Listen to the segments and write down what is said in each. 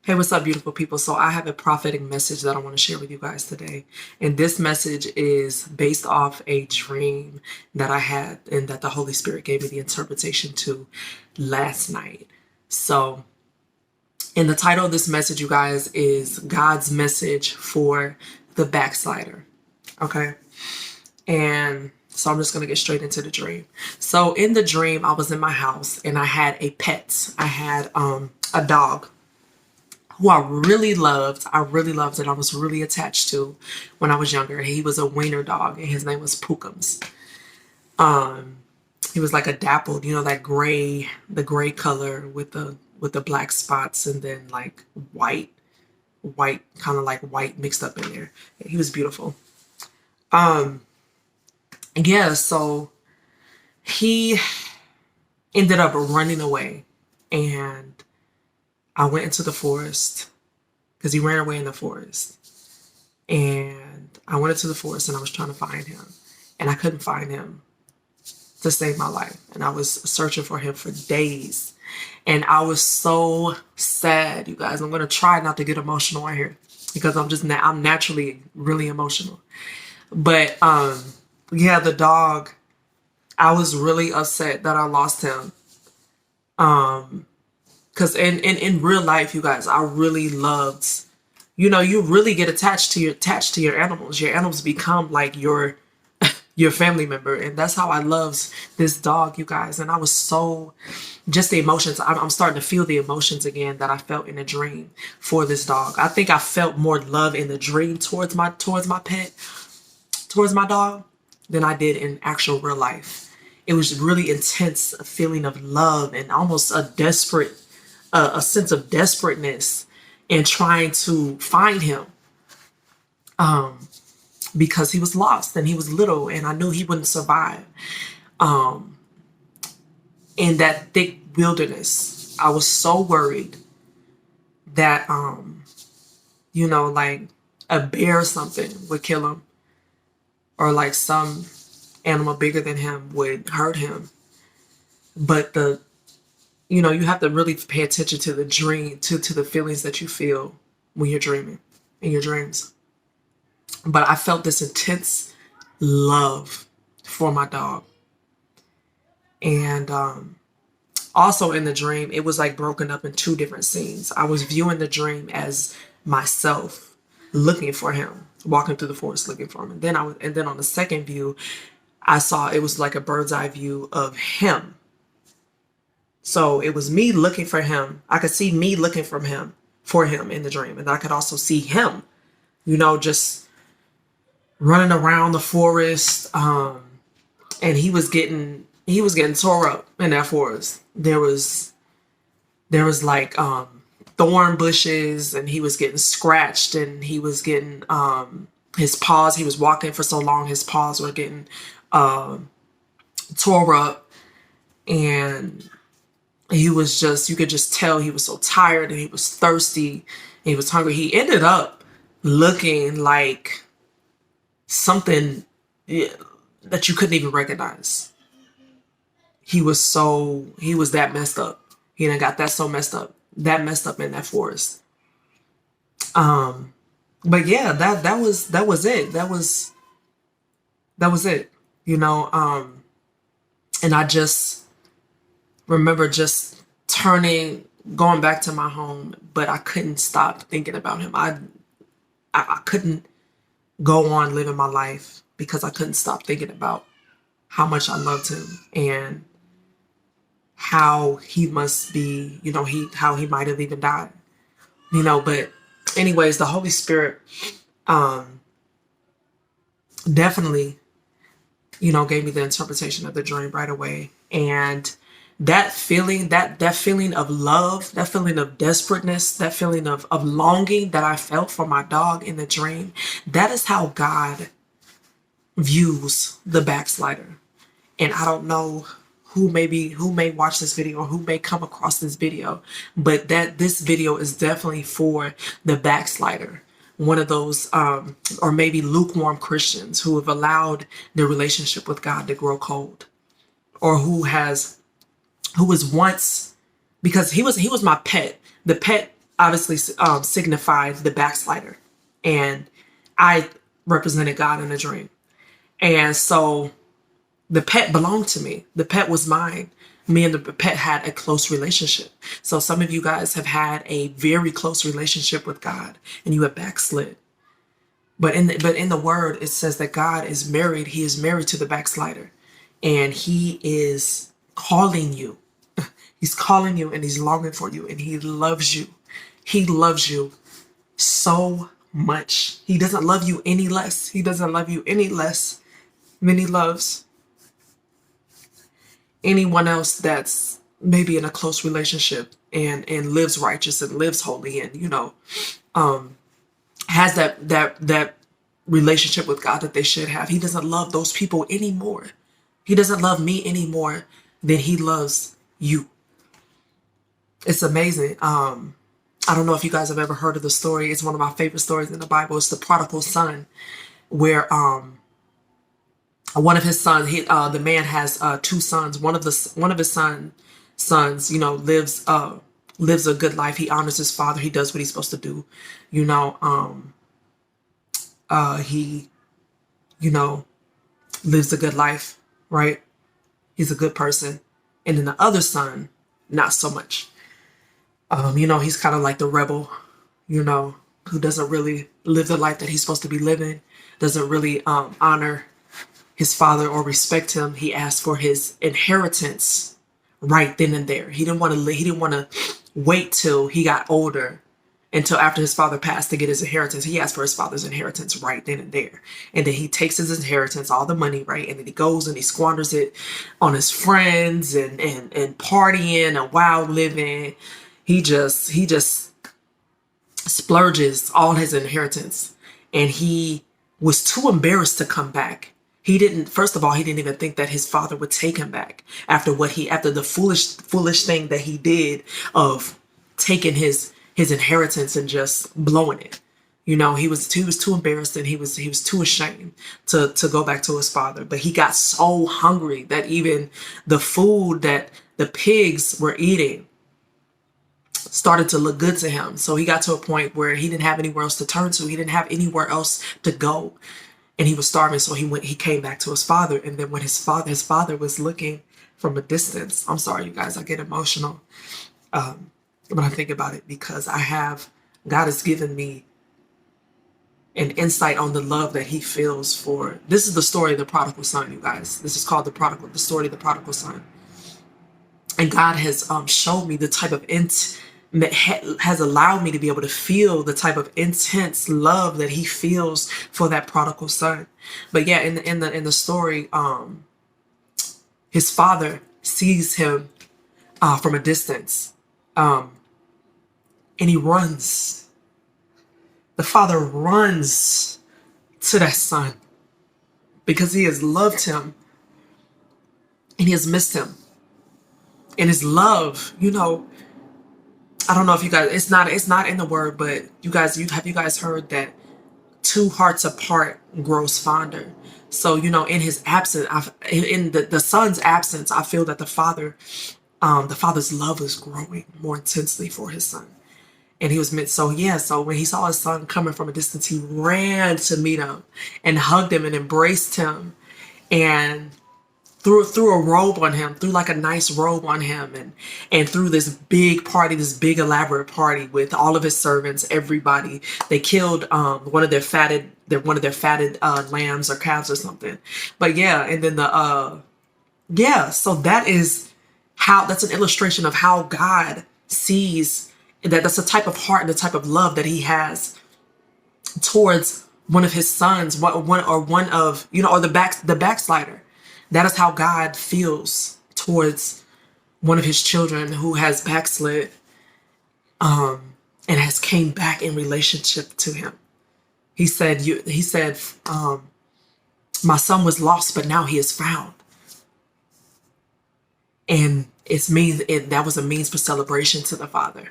Hey, what's up, beautiful people? So I have a prophetic message that I want to share with you guys today. And this message is based off a dream that I had and that the Holy Spirit gave me the interpretation to last night. So, and the title of this message, you guys, is God's message for the backslider. Okay. And so I'm just going to get straight into the dream. So in the dream, I was in my house and I had a pet. I had a dog who I really loved. I really loved it. I was really attached to when I was younger. He was a wiener dog and his name was Pookums. He was like a dappled, that gray, the gray color with the black spots and then like white, kind of like white mixed up in there. He was beautiful. Yeah, so he ended up running away and I went into the forest because he ran away in the forest. And I went into the forest and I was trying to find him. And I couldn't find him to save my life. And I was searching for him for days. And I was so sad, you guys. I'm going to try not to get emotional right here because I'm naturally really emotional. But yeah, the dog, I was really upset that I lost him. Because in real life, you guys, I really loved, you really get attached to your animals. Your animals become like your family member. And that's how I loved this dog, you guys. And I was so, just the emotions, I'm starting to feel the emotions again that I felt in a dream for this dog. I think I felt more love in the dream towards my pet, towards my dog, than I did in actual real life. It was really intense, a feeling of love and almost a sense of desperateness in trying to find him, because he was lost and he was little and I knew he wouldn't survive in that thick wilderness. I was so worried that like a bear or something would kill him, or like some animal bigger than him would hurt him. But you have to really pay attention to the dream, to the feelings that you feel when you're dreaming in your dreams. But I felt this intense love for my dog. And also in the dream, it was like broken up in two different scenes. I was viewing the dream as myself looking for him, walking through the forest looking for him. And then on the second view, I saw it was like a bird's eye view of him. So it was me looking for him. I could see me looking for him in the dream. And I could also see him, just running around the forest. And he was getting tore up in that forest. There was like thorn bushes and he was getting scratched and he was getting his paws. He was walking for so long, his paws were getting tore up, and he was you could just tell he was so tired and he was thirsty and he was hungry. He ended up looking like something that you couldn't even recognize. He was that messed up. He done got that messed up in that forest. But yeah, that was it. That was it. And I just remember just going back to my home, but I couldn't stop thinking about him. I couldn't go on living my life because I couldn't stop thinking about how much I loved him and how he must be, how he might have even died, but anyways, the Holy Spirit, definitely, gave me the interpretation of the dream right away. And that feeling, that feeling of love, that feeling of desperateness, that feeling of longing that I felt for my dog in the dream, that is how God views the backslider. And I don't know who may watch this video or who may come across this video, but this video is definitely for the backslider. One of those, or maybe lukewarm Christians who have allowed their relationship with God to grow cold, or who was once, because he was my pet. The pet obviously signified the backslider. And I represented God in a dream. And so the pet belonged to me. The pet was mine. Me and the pet had a close relationship. So some of you guys have had a very close relationship with God and you have backslid. But in the word, it says that God is married. He is married to the backslider. And he is calling you. He's calling you and he's longing for you and he loves you. He loves you so much. He doesn't love you any less. He doesn't love you any less than he loves anyone else that's maybe in a close relationship and lives righteous and lives holy and has that relationship with God that they should have. He doesn't love those people anymore. He doesn't love me anymore than he loves you. It's amazing. I don't know if you guys have ever heard of the story. It's one of my favorite stories in the Bible. It's the prodigal son, where one of his sons, the man has two sons. One of his sons, lives a good life. He honors his father. He does what he's supposed to do. He lives a good life, right? He's a good person. And then the other son, not so much. He's kind of like the rebel, who doesn't really live the life that he's supposed to be living, doesn't really honor his father or respect him. He asked for his inheritance right then and there. He didn't want to wait till he got older, until after his father passed, to get his inheritance. He asked for his father's inheritance right then and there. And then he takes his inheritance, all the money, right? And then he goes and he squanders it on his friends and partying and wild living. He just splurges all his inheritance. And he was too embarrassed to come back. First of all, he didn't even think that his father would take him back after the foolish thing that he did of taking his inheritance and just blowing it. He was too embarrassed and he was too ashamed to go back to his father. But he got so hungry that even the food that the pigs were eating started to look good to him. So he got to a point where he didn't have anywhere else to turn to. He didn't have anywhere else to go. And he was starving. So he came back to his father. And then when his father was looking from a distance, I'm sorry, you guys, I get emotional when I think about it, because God has given me an insight on the love that he feels for. This is the story of the prodigal son, you guys. This is called the story of the prodigal son. And God has showed me the type of has allowed me to be able to feel the type of intense love that he feels for that prodigal son. But yeah, in the story, his father sees him from a distance, and he runs. The father runs to that son because he has loved him and he has missed him. And his love, I don't know if you guys, it's not in the word, but you guys heard that two hearts apart grows fonder. So, in his absence, in the son's absence, I feel that the father's love was growing more intensely for his son. And he was meant, so when he saw his son coming from a distance, he ran to meet him and hugged him and embraced him and threw a robe on him, threw like a nice robe on him, and threw this big elaborate party with all of his servants, everybody. They killed one of their fatted lambs or calves or something. But yeah, and then so that's an illustration of how God sees that's the type of heart and the type of love that he has towards one of his sons, or the backslider. That is how God feels towards one of his children who has backslid, and has came back in relationship to him. He said, my son was lost, but now he is found. And that was a means for celebration to the Father.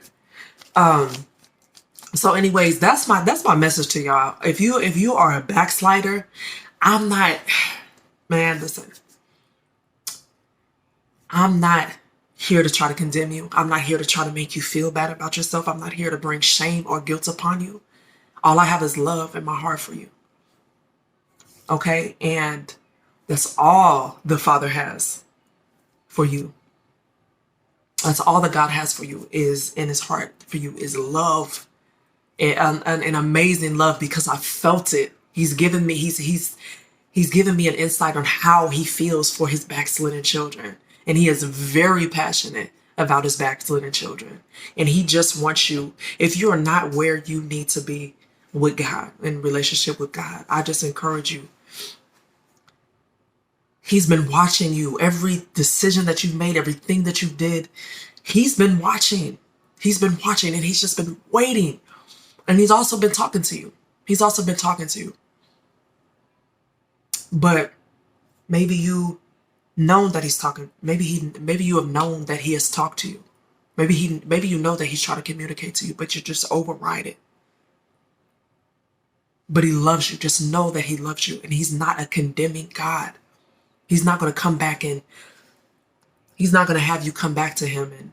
So anyways, that's my message to y'all. If you are a backslider, I'm not here to try to condemn you. I'm not here to try to make you feel bad about yourself. I'm not here to bring shame or guilt upon you. All I have is love in my heart for you. Okay? And that's all the Father has for you. That's all that God has for you, is in his heart for you, is love. An amazing love, because I felt it. He's given me an insight on how he feels for his backslidden children. And he is very passionate about his backslidden children. And he just wants you, if you are not where you need to be with God, in relationship with God, I just encourage you. He's been watching you. Every decision that you've made, everything that you did, he's been watching. He's been watching, and he's just been waiting. And he's also been talking to you. He's also been talking to you. But maybe you known that he's talking. Maybe you have known that he has talked to you. Maybe you know that he's trying to communicate to you, but you just override it. But he loves you. Just know that he loves you, and he's not a condemning God. He's not going to come back and he's not going to have you come back to him and,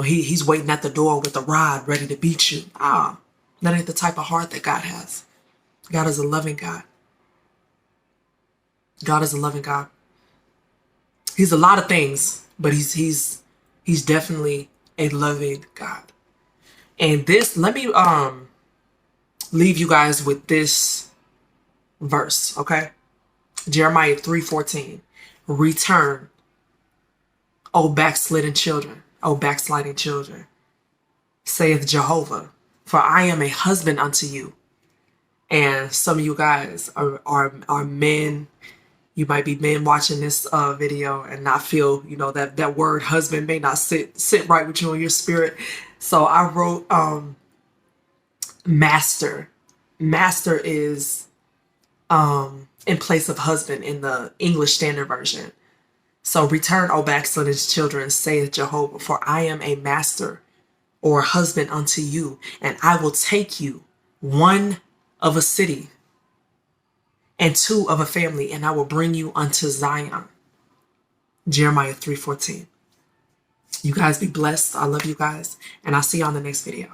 he's waiting at the door with a rod ready to beat you. That ain't the type of heart that God has. God is a loving God. God is a loving God. He's a lot of things, but he's definitely a loving God. And this, let me leave you guys with this verse, okay? Jeremiah 3:14. Return, O backslidden children, O backsliding children, saith Jehovah, for I am a husband unto you. And some of you guys are men. You might be men watching this video and not feel, that word husband may not sit right with you in your spirit. So I wrote master. Master is in place of husband in the English Standard Version. So return, O backslidden children, saith Jehovah, for I am a master or husband unto you, and I will take you, one of a city and two of a family, and I will bring you unto Zion. Jeremiah 3:14. You guys be blessed. I love you guys, and I'll see you on the next video.